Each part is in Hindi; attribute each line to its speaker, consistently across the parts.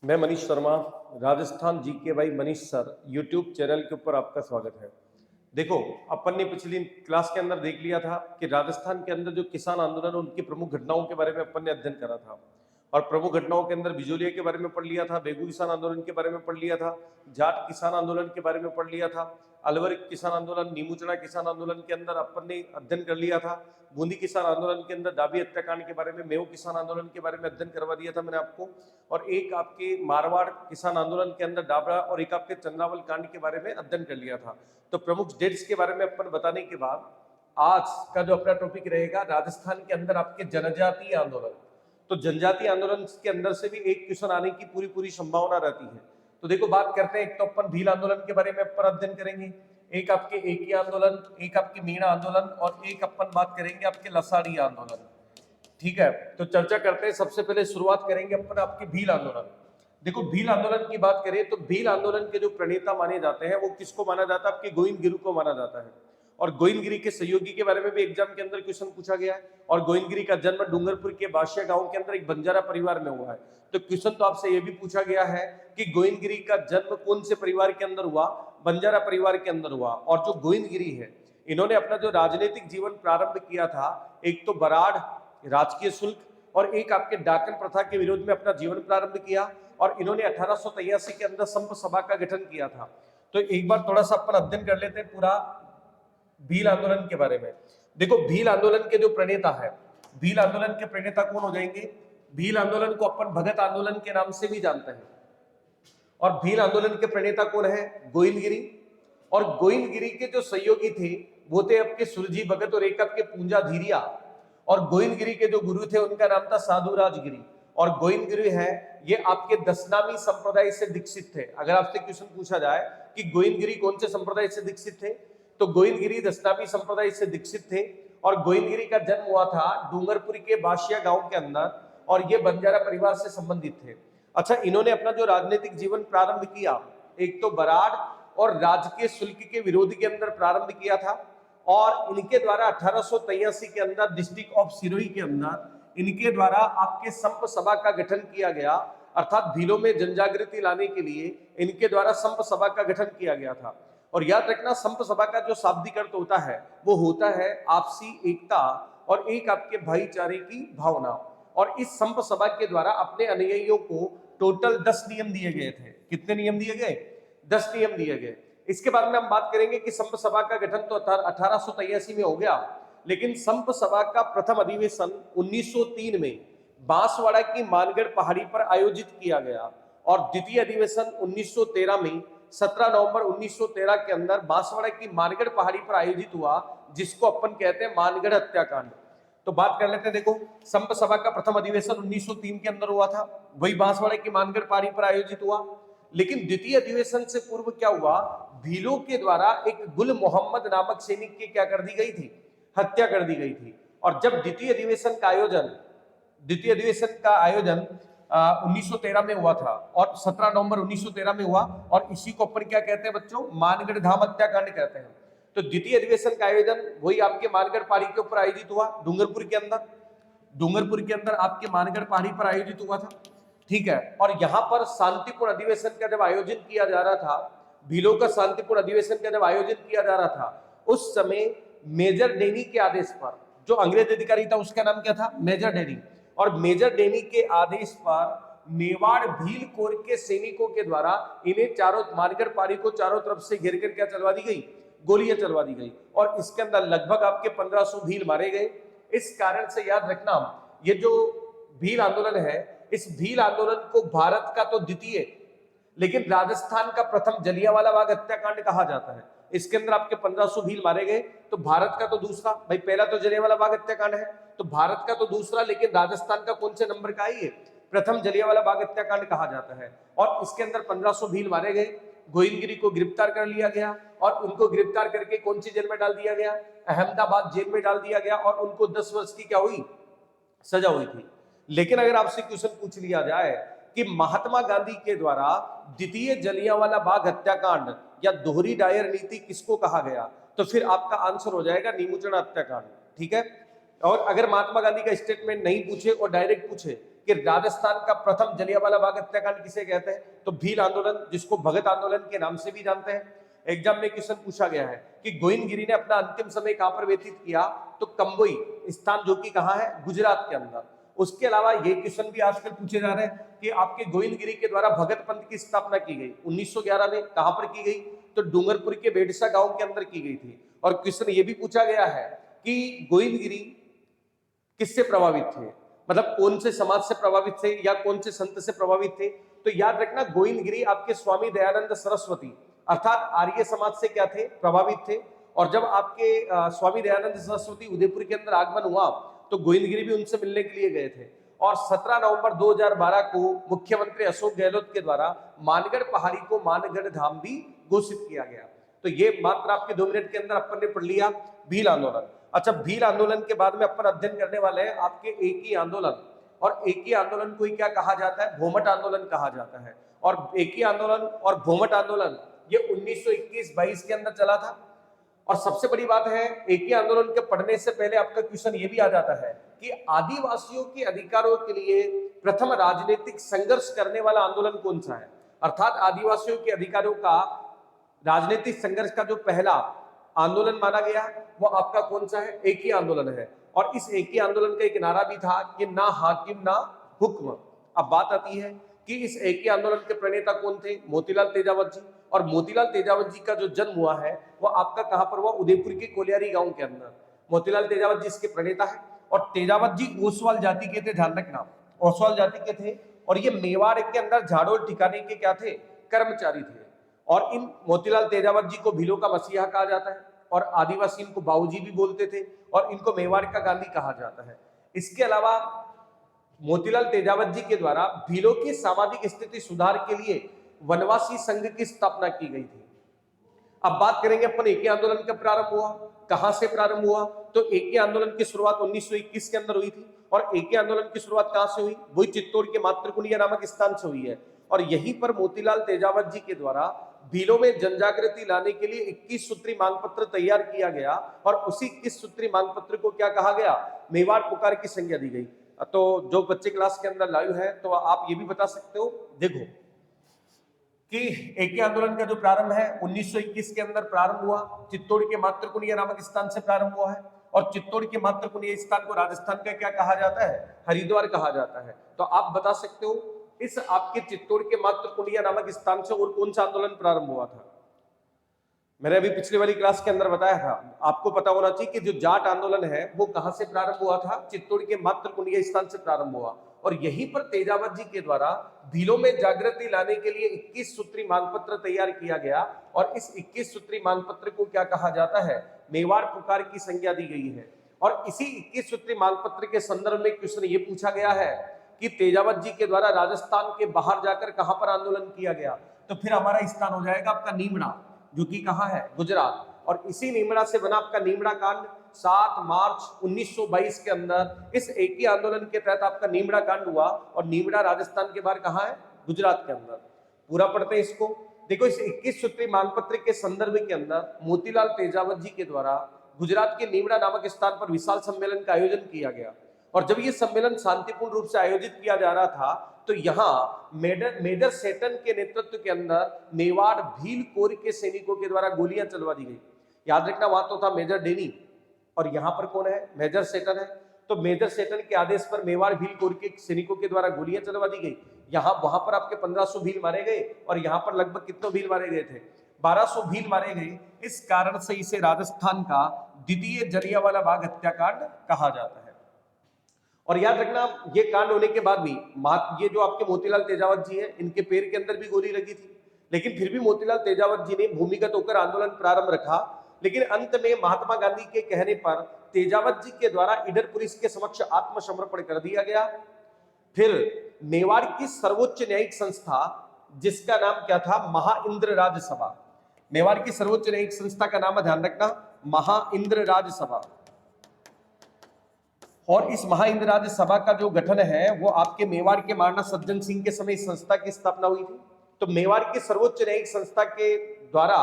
Speaker 1: मैं मनीष शर्मा, राजस्थान जीके भाई मनीष सर यूट्यूब चैनल के ऊपर आपका स्वागत है। देखो, अपन ने पिछली क्लास के अंदर देख लिया था कि राजस्थान के अंदर जो किसान आंदोलन उनकी प्रमुख घटनाओं के बारे में अपन ने अध्ययन करा था और प्रमुख घटनाओं के अंदर बिजोलिया के बारे में पढ़ लिया था, बेगू किसान आंदोलन के बारे में पढ़ लिया था, जाट किसान आंदोलन के बारे में पढ़ लिया था, अलवर किसान आंदोलन, नीमूचना किसान आंदोलन के अंदर अपन ने अध्ययन कर लिया था, बूंदी किसान आंदोलन के अंदर दाबी हत्याकांड के बारे में, मेव किसान आंदोलन के बारे में अध्ययन करवा दिया था मैंने आपको, और एक आपके मारवाड़ किसान आंदोलन के अंदर डाबरा और एक आपके चंद्रावल कांड के बारे में अध्ययन कर लिया था। तो प्रमुख डेट्स के बारे में अपन बताने के बाद आज का जो अपना टॉपिक रहेगा राजस्थान के अंदर आपके जनजातीय आंदोलन। तो जनजातीय आंदोलन के अंदर से भी एक क्वेश्चन आने की पूरी संभावना रहती है। तो देखो, बात करते हैं, एक तो अपन भील आंदोलन के बारे में अपन अध्ययन करेंगे, एक आपके एकी आंदोलन, एक आपके मीणा आंदोलन और एक अपन बात करेंगे आपके लसाड़ी आंदोलन। ठीक है, तो चर्चा करते हैं। सबसे पहले शुरुआत करेंगे अपन आपके भील आंदोलन। देखो, भील आंदोलन की बात करें तो भील आंदोलन के जो प्रणेता माने जाते हैं वो किसको माना जाता है? आपके गोविंद गिरी को माना जाता है। और गोविंद गिरी के सहयोगी के बारे में भी एग्जाम के अंदर क्वेश्चन पूछा गया है। और गोविंद गिरी का जन्म डूंगरपुर के बाशिया गांव के अंदर एक बंजारा परिवार में हुआ है। तो क्वेश्चन तो आपसे यह भी पूछा गया है कि गोविंद गिरी का जन्म कौन से परिवार के अंदर हुआ? बंजारा परिवार के अंदर हुआ। और जो गोविंद गिरी है, इन्होंने अपना जो राजनीतिक जीवन प्रारंभ किया था, एक तो बराड़ राजकीय शुल्क और एक आपके डाकन प्रथा के विरोध में अपना जीवन प्रारंभ किया। और इन्होंने 1883 के अंदर संप सभा का गठन किया था। तो एक बार थोड़ा सा अपन अध्ययन कर लेते हैं पूरा भील आंदोलन के बारे में। देखो, भील आंदोलन के जो प्रणेता है, भील आंदोलन के प्रणेता कौन हो जाएंगे? भील आंदोलन को अपन भगत आंदोलन के नाम से भी जानते हैं। और भील आंदोलन के प्रणेता कौन है? गोविंद गिरी। और गोविंद गिरी के जो सहयोगी थे वो थे आपके सुरजी भगत और एक आपके पूंजा धीरिया। और गोविंद गिरी के जो गुरु थे उनका नाम था साधुराज गिरी। और गोविंद गिरी है ये आपके दशनामी संप्रदाय से दीक्षित थे। अगर आपसे क्वेश्चन पूछा जाए कि गोविंद गिरी कौन से संप्रदाय से दीक्षित थे, तो गोविंद गिरी दशनामी संप्रदाय से दीक्षित थे। और गोविंद गिरी का जन्म हुआ था डूंगरपुर के बाशिया गांव के अंदर और ये बंजारा परिवार से संबंधित थे। अच्छा, इन्होंने अपना जो राजनीतिक जीवन प्रारंभ किया, एक तो बराड़ और राजकीय शुल्क के विरोध के अंदर प्रारंभ किया था। और इनके द्वारा 1883 के अंदर डिस्ट्रिक्ट ऑफ सिरोही के अंदर इनके द्वारा आपके संप सभा का गठन किया गया। अर्थात भीलों में जनजागृति लाने के लिए इनके द्वारा संप सभा का गठन किया गया था। और याद रखना, संप सभा का जो शाब्दिक अर्थ होता है वो होता है आपसी एकता और एक आपके भाईचारे की भावना। और इस संप सभा के द्वारा अपने अनुयायियों को टोटल 10 नियम दिए गए थे। कितने नियम दिए गए? 10 नियम दिए गए। इसके बाद में हम बात करेंगे कि संप सभा का गठन तो 1883 में हो गया, लेकिन संप सभा का प्रथम अधिवेशन 1903 में बांसवाड़ा की मानगढ़ पहाड़ी पर आयोजित किया गया। और द्वितीय अधिवेशन 1913 में 17 नवंबर 1913 के अंदर बांसवाड़ा की मानगढ़ पहाड़ी पर आयोजित हुआ, जिसको अपन कहते हैं मानगढ़ हत्याकांड। तो बात कर लेते हैं। देखो, संप सभा का प्रथम अधिवेशन 1903 के अंदर हुआ था, वही बांसवाड़ा की मानगढ़ पहाड़ी पर आयोजित हुआ। लेकिन द्वितीय अधिवेशन से पूर्व क्या हुआ? भीलों के द्वारा एक गुल मोहम्मद नामक सैनिक की क्या कर दी गई थी? हत्या कर दी गई थी। और जब द्वितीय अधिवेशन का आयोजन 1913 में हुआ था और 17 नवंबर 1913 में हुआ, और इसी को अपन क्या कहते हैं बच्चों? मानगढ़ धाम हत्याकांड कहते हैं। तो द्वितीय अधिवेशन का आयोजन वही आपके मानगढ़ पहाड़ी के ऊपर आयोजित हुआ, डूंगरपुर के अंदर आपके मानगढ़ पहाड़ी पर आयोजित हुआ था। ठीक है, और यहाँ पर शांतिपूर्ण अधिवेशन का जब आयोजन किया जा रहा था, भीलों का शांतिपूर्ण अधिवेशन का जब आयोजन किया जा रहा था, उस समय मेजर डेनी के आदेश पर, जो अंग्रेज अधिकारी था उसका नाम क्या था? मेजर डेनी। और मेजर डेनी के आदेश पर मेवाड़ भील कोर के सैनिकों के द्वारा इन्हें चारों मानगढ़ पहाड़ी को चारों तरफ से घेर कर क्या चलवा दी गई? गोलियां चलवा दी गई। और इसके अंदर लगभग आपके 1500 भील मारे गए। इस कारण से याद रखना, ये जो भील आंदोलन है, इस भील आंदोलन को भारत का तो द्वितीय लेकिन राजस्थान का प्रथम जलियांवाला बाग हत्याकांड कहा जाता है। इसके अंदर आपके 1500 भील मारे गए। तो भारत का तो दूसरा, भाई पहला तो जलियांवाला बाग हत्याकांड है, तो भारत का तो दूसरा, लेकिन राजस्थान का कौन से नंबर का है? ये प्रथम जलियांवाला बाग हत्याकांड कहा जाता है। और इसके अंदर 1500 भील मारे गए। गोविंद गिरी को गिरफ्तार कर लिया गया और उनको गिरफ्तार करके कौन सी जेल में डाल दिया गया? अहमदाबाद जेल में डाल दिया गया। और उनको 10 वर्ष की क्या हुई? सजा हुई थी। लेकिन अगर आपसे क्वेश्चन पूछ लिया जाए कि महात्मा गांधी के द्वारा द्वितीय जलियांवाला बाग हत्याकांड या दोहरी डायर नीति किसको कहा गया, तो फिर आपका आंसर हो जाएगा नीमूचना हत्याकांड। ठीक है, और अगर महात्मा गांधी का स्टेटमेंट नहीं पूछे और डायरेक्ट पूछे कि राजस्थान का प्रथम जलियांवाला बाग हत्याकांड किसे कहते हैं, तो भील आंदोलन, जिसको भगत आंदोलन के नाम से भी जानते हैं। एग्जाम में क्वेश्चन पूछा गया है कि गोविंदगिरी ने अपना अंतिम समय कहां पर व्यतीत किया, तो कंबोई स्थान जो कि कहां है, गुजरात के अंदर। उसके अलावा ये क्वेश्चन भी आजकल पूछे जा रहे हैं कि आपके गोविंदगिरी के द्वारा भगत पंथ की स्थापना की गई 1911 में, कहां पर की गई, तो डूंगरपुर के बेडसा गांव के अंदर की गई थी। और क्वेश्चन ये भी पूछा गया है कि गोविंदगिरी किससे प्रभावित थे, मतलब कौन से समाज से प्रभावित थे या कौन से संत से प्रभावित थे, तो याद रखना गोविंदगिरी आपके स्वामी दयानंद सरस्वती अर्थात आर्य समाज से क्या थे, प्रभावित थे। और जब आपके स्वामी दयानंद सरस्वती उदयपुर के अंदर आगमन हुआ तो गोविंदगिरी भी उनसे मिलने के लिए गए थे। और 17 नवंबर 2012 को मुख्यमंत्री अशोक गहलोत के द्वारा मानगढ़ पहाड़ी को मानगढ़ धाम भी घोषित किया गया। तो ये मात्र आपके 2 मिनट के अंदर अपन ने पढ़ लिया भील आंदोलन। अच्छा, भील आंदोलन के बाद में अपन अध्ययन करने वाले हैं आपके एकी आंदोलन। और एकी आंदोलन को ही क्या कहा जाता है, भोमट आंदोलन कहा जाता है। और एकी आंदोलन और भोमट आंदोलन ये 1921-22 के अंदर चला था। और सबसे बड़ी बात है, एकी आंदोलन के पढ़ने से पहले आपका क्वेश्चन ये भी आ जाता है कि आदिवासियों के अधिकारों के लिए प्रथम राजनीतिक संघर्ष करने वाला आंदोलन कौन सा है, अर्थात आदिवासियों के अधिकारों का राजनीतिक संघर्ष का जो पहला आंदोलन माना गया वो आपका कौन सा है, एकी आंदोलन है। और इस एकी आंदोलन का एक नारा भी था कि ना हाकिम ना हुक्म। अब बात आती है कि इस एकी आंदोलन के प्रणेता कौन थे, मोतीलाल तेजावत जी। और मोतीलाल तेजावत जी का जो जन्म हुआ है वो आपका कहां पर हुआ, उदयपुर के कोलियारी गांव के अंदर। मोतीलाल तेजावत जी इसके प्रणेता है। और तेजावत जी ओसवाल जाति के थे, ध्यान रखना, ओसवाल जाति के थे। और ये मेवाड़ के अंदर झाड़ोल ठिकाने के क्या थे, कर्मचारी थे। और इन मोतीलाल तेजावत जी को भीलों का मसीहा कहा जाता है और आदिवासी इनको बाबूजी भी बोलते थे और इनको मेवाड़ का गांधी कहा जाता है। इसके अलावा मोतीलाल तेजावत जी के द्वारा भीलों की सामाजिक स्थिति सुधार के लिए वनवासी संघ की स्थापना की गई थी। अब बात करेंगे अपन एकी आंदोलन कब प्रारंभ हुआ, कहां से प्रारंभ हुआ, तो एकी आंदोलन की शुरुआत 1921 के अंदर हुई थी। और एकी आंदोलन की शुरुआत कहां से हुई, वही चित्तौड़ के मातृकुंडिया नामक स्थान से हुई है। और यहीं पर मोतीलाल तेजावत जी के द्वारा भीलों में जनजागृति लाने के लिए 21 सूत्री मांग पत्र तैयार किया गया। और उसी 21 सूत्री मांग पत्र को क्या कहा गया, मेवाड़ पुकार की संज्ञा दी गई। तो जो बच्चे क्लास के अंदर लाइव है तो आप ये भी बता सकते हो, देखो कि एकी आंदोलन का जो प्रारंभ है 1921 के अंदर प्रारंभ हुआ, चित्तौड़ के मातृकुंडिया नामक स्थान से प्रारंभ हुआ है। और चित्तौड़ के मातृकुंडिया स्थान को राजस्थान का क्या कहा जाता है, हरिद्वार कहा जाता है। तो आप बता सकते हो इस आपके चित्तौड़ के मातृकुंडिया नामक स्थान से और कौन सा आंदोलन प्रारंभ हुआ था। मैंने अभी पिछली वाली क्लास के अंदर बताया था, आपको पता होना चाहिए कि जो जाट आंदोलन है वो कहां से प्रारंभ हुआ था, चित्तौड़ के मातृकुंडिया स्थान से प्रारंभ हुआ। और यहीं पर तेजावत जी के द्वारा भीलों में जागृति लाने के लिए 21 सूत्री मांग पत्र तैयार किया गया। और इस 21 सूत्री मांग पत्र को क्या कहा जाता है, मेवाड़ पुकार की संज्ञा दी गई है। और इसी 21 सूत्री मांग पत्र के संदर्भ में क्वेश्चन ये पूछा गया है कि तेजावत जी के द्वारा राजस्थान के बाहर जाकर कहां पर आंदोलन किया गया, तो फिर हमारा स्थान हो जाएगा आपका नीमड़ा, जो कि कहां है, गुजरात। और इसी नीमड़ा से बना आपका नीमड़ा कांड 7 मार्च 1922 के अंदर इस एकी आंदोलन के तहत आपका नीमड़ा कांड हुआ। और नीमड़ा राजस्थान के बाहर कहां है, गुजरात के अंदर। पूरा पढ़ते हैं इसको। देखो इस 21 सूत्री मांग पत्र के संदर्भ के अंदर मोतीलाल तेजावत जी के द्वारा गुजरात के नीमड़ा नामक स्थान पर विशाल सम्मेलन का आयोजन किया गया। और जब ये सम्मेलन शांतिपूर्ण रूप से आयोजित किया जा रहा था तो यहाँ मेजर सेटन के नेतृत्व के अंदर मेवाड़ भील कोर के सैनिकों के द्वारा गोलियां चलवा दी गई। याद रखना वहां तो था मेजर डेनी और यहाँ पर कौन है, मेजर सेटन है। तो मेजर सेटन के आदेश पर मेवाड़ भील कोर के सैनिकों के द्वारा गोलियां चलवा दी गई। यहाँ वहां पर आपके 1500 भील मारे गए और यहाँ पर लगभग कितने भील मारे गए थे, 1200 भील मारे गए। इस कारण से इसे राजस्थान का द्वितीय जलियांवाला बाग हत्याकांड कहा जाता है। और याद रखना ये कांड होने के बाद भी ये जो आपके मोतीलाल तेजावत जी हैं, इनके पैर के अंदर भी गोली लगी थी, लेकिन फिर भी मोतीलाल तेजावत जी ने भूमिगत होकर आंदोलन प्रारंभ रखा। लेकिन अंत में महात्मा गांधी के कहने पर तेजावत जी के द्वारा ईडर पुलिस के समक्ष आत्मसमर्पण कर दिया गया। फिर मेवाड़ की सर्वोच्च न्यायिक संस्था, जिसका नाम क्या था, महाइंद्र राज सभा, मेवाड़ की सर्वोच्च न्यायिक संस्था का नाम ध्यान रखना, महाइंद्र राज सभा। और इस महाइंद्र राज सभा का जो गठन है वो आपके मेवाड़ के महाराणा सज्जन सिंह के समय इस संस्था की स्थापना हुई थी। तो मेवाड़ की सर्वोच्च न्यायिक संस्था के द्वारा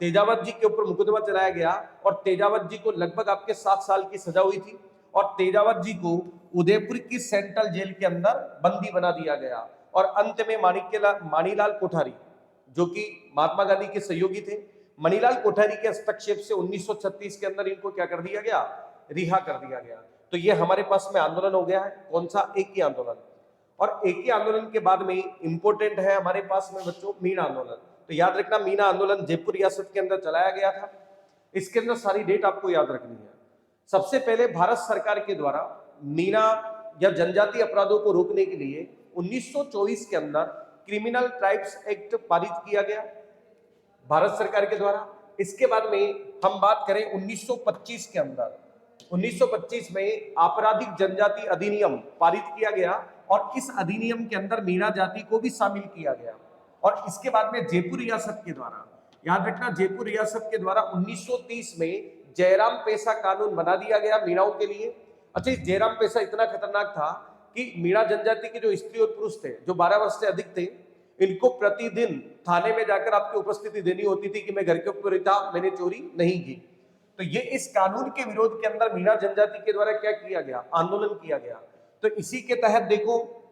Speaker 1: तेजावत जी के ऊपर मुकदमा चलाया गया और तेजावत जी को लगभग आपके 7 साल की सजा हुई थी। और तेजावत जी को उदयपुर की सेंट्रल जेल के अंदर बंदी बना दिया गया। और अंत में माणिलाल कोठारी जो कि महात्मा गांधी के सहयोगी थे, मणिलाल कोठारी के हस्तक्षेप से 1936 के अंदर इनको क्या कर दिया गया, रिहा कर दिया गया। तो ये हमारे पास में आंदोलन हो गया है, कौन सा, एक ही आंदोलन। और एक ही आंदोलन के बाद में इंपोर्टेंट है हमारे पास में बच्चों मीना आंदोलन। तो याद रखना मीना आंदोलन जयपुर रियासत के अंदर चलाया गया था। इसके अंदर सारी डेट आपको याद रखनी है। सबसे पहले भारत सरकार के द्वारा मीना या जनजातीय अपराधों को रोकने के लिए 1924 के अंदर क्रिमिनल ट्राइब्स एक्ट पारित किया गया भारत सरकार के द्वारा। इसके बाद में हम बात करें 1925 के अंदर, 1925 में आपराधिक जनजाति अधिनियम पारित किया गया और इस अधिनियम के अंदर मीणा जाति को भी शामिल किया गया। और इसके बाद में जयपुर रियासत के द्वारा, याद रखना, जयपुर रियासत के द्वारा 1930 में जयराम पेशा कानून बना दिया गया मीणाओं के लिए। अच्छा, इस जयराम पेशा इतना खतरनाक था कि मीणा जनजाति के जो स्त्री और पुरुष थे जो 12 वर्ष से अधिक थे, इनको प्रतिदिन थाने में जाकर आपकी उपस्थिति देनी होती थी कि मैं घर के ऊपर था, मैंने चोरी नहीं की। तो ये इस कानून के विरोध के अंदर मीणा जनजाति के द्वारा क्या किया गया, आंदोलन किया गया। तो इसी के तहत देखो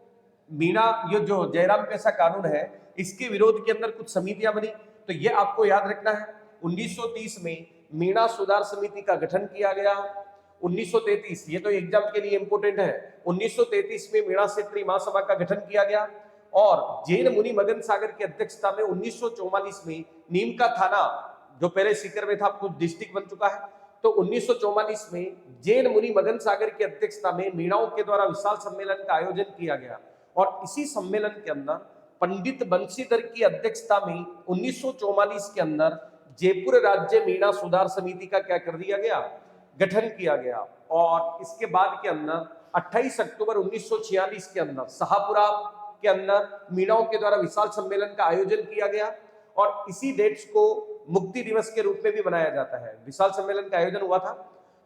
Speaker 1: मीणा, ये जो जयराम पेशा कानून है, इसके विरोध के अंदर कुछ समितियां बनी। तो ये आपको याद रखना है। 1930 में मीणा सुधार समिति का गठन किया गया। 1933, ये तो एग्जाम के लिए इंपोर्टेंट है, 1933 में मीणा क्षेत्रीय महासभा का गठन किया गया। और जैन मुनि मगन सागर की अध्यक्षता में 1944 में नीम का थाना, जो पहले सीकर में था, कुछ डिस्ट्रिक्ट बन चुका है। तो 1944 में जैन मुनि मगन सागर की अध्यक्षता में मीणाओं के द्वारा विशाल सम्मेलन का आयोजन किया गया। और इसी सम्मेलन के अंदर पंडित बंशीधर की अध्यक्षता में 1944 के अंदर जयपुर राज्य मीणा सुधार समिति का क्या कर दिया गया, गठन किया गया। और इसके बाद के अंदर 28 अक्टूबर 1946 के अंदर शाहपुरा के अंदर मीणाओं के द्वारा विशाल सम्मेलन का आयोजन किया गया। और इसी डेट्स को मुक्ति दिवस के रूप में भी मनाया जाता है। विशाल सम्मेलन का आयोजन हुआ था।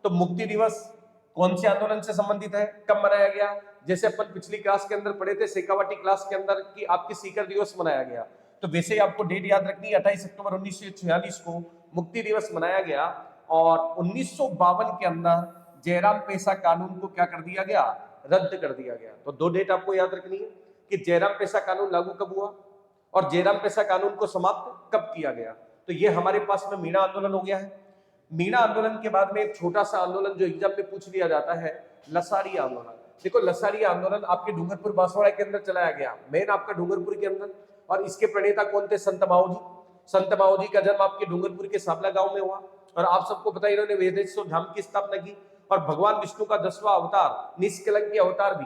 Speaker 1: तो मुक्ति दिवस कौन से आंदोलन से संबंधित है, कब मनाया गया? जैसे अपन पिछली क्लास के अंदर पढ़े थे, शेखावाटी क्लास के अंदर, कि आपकी सीकर दिवस मनाया गया। तो वैसे ही आपको डेट याद रखनी है, 28 अक्टूबर 1946 को मुक्ति दिवस मनाया गया। और 1952 के अंदर जयराम पेशा कानून को क्या कर दिया गया, रद्द कर दिया गया। तो दो डेट आपको याद रखनी है कि जयराम पेशा कानून लागू कब हुआ और जयराम पेशा कानून को समाप्त कब किया गया। तो ये हमारे पास में मीणा आंदोलन हो गया है। मीणा आंदोलन के बाद में एक छोटा सा आंदोलन जो एग्जाम में पूछ लिया जाता है, लसारी आंदोलन। देखो, लसारी आंदोलन आपके डूंगरपुर बांसवाड़ा के अंदर चलाया गया, मेन आपका डूंगरपुर के अंदर। और इसके प्रणेता कौन थे? संत माओ जी। संत माओ जी का जन्म आपके डूंगरपुर के साबला गांव में हुआ। और आप सबको पता है, इन्होंने वेदेश्वर धाम की स्थापना की। और भगवान विष्णु का 10वां अवतार, निष्कलंकी अवतार भी,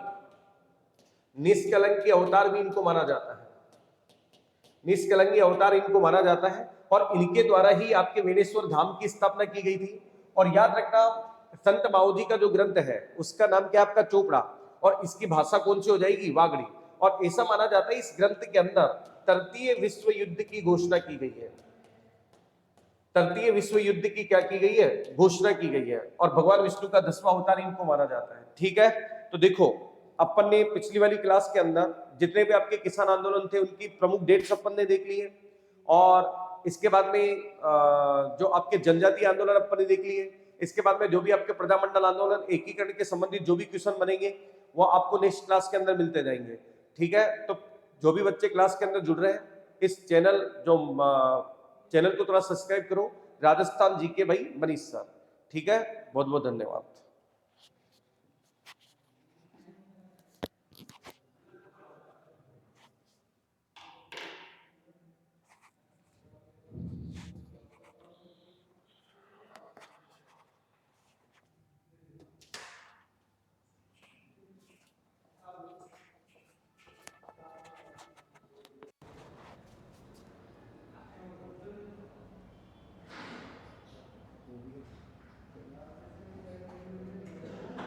Speaker 1: निष्कलंकी अवतार भी इनको माना जाता है। निष्कलंकी अवतार इनको माना जाता है। और इनके द्वारा ही आपके वेदेश्वर धाम की स्थापना की गई थी। और याद रखना, संत माओ जी का जो ग्रंथ है उसका नाम क्या, आपका चोपड़ा। और इसकी भाषा कौन सी हो जाएगी, वागड़ी। और ऐसा माना जाता है इस ग्रंथ के अंदर तृतीय विश्व युद्ध की घोषणा की गई है। तृतीय विश्व युद्ध की क्या की गई है, घोषणा की गई है। और भगवान विष्णु का 10वां अवतार इनको माना जाता है। ठीक है, तो देखो अपन ने पिछली वाली क्लास के अंदर जितने भी आपके किसान आंदोलन थे उनकी प्रमुख डेट्स अपन ने देख ली है। और इसके बाद में जो आपके जनजातीय आंदोलन अपन ने देख लिए। इसके बाद में जो भी आपके प्रजामंडल आंदोलन, एकीकरण के संबंधित जो भी क्वेश्चन बनेंगे वो आपको नेक्स्ट क्लास के अंदर मिलते जाएंगे। ठीक है, तो जो भी बच्चे क्लास के अंदर जुड़ रहे हैं, इस चैनल को थोड़ा सब्सक्राइब करो, राजस्थान जीके भाई मनीष सर। ठीक है, बहुत बहुत धन्यवाद।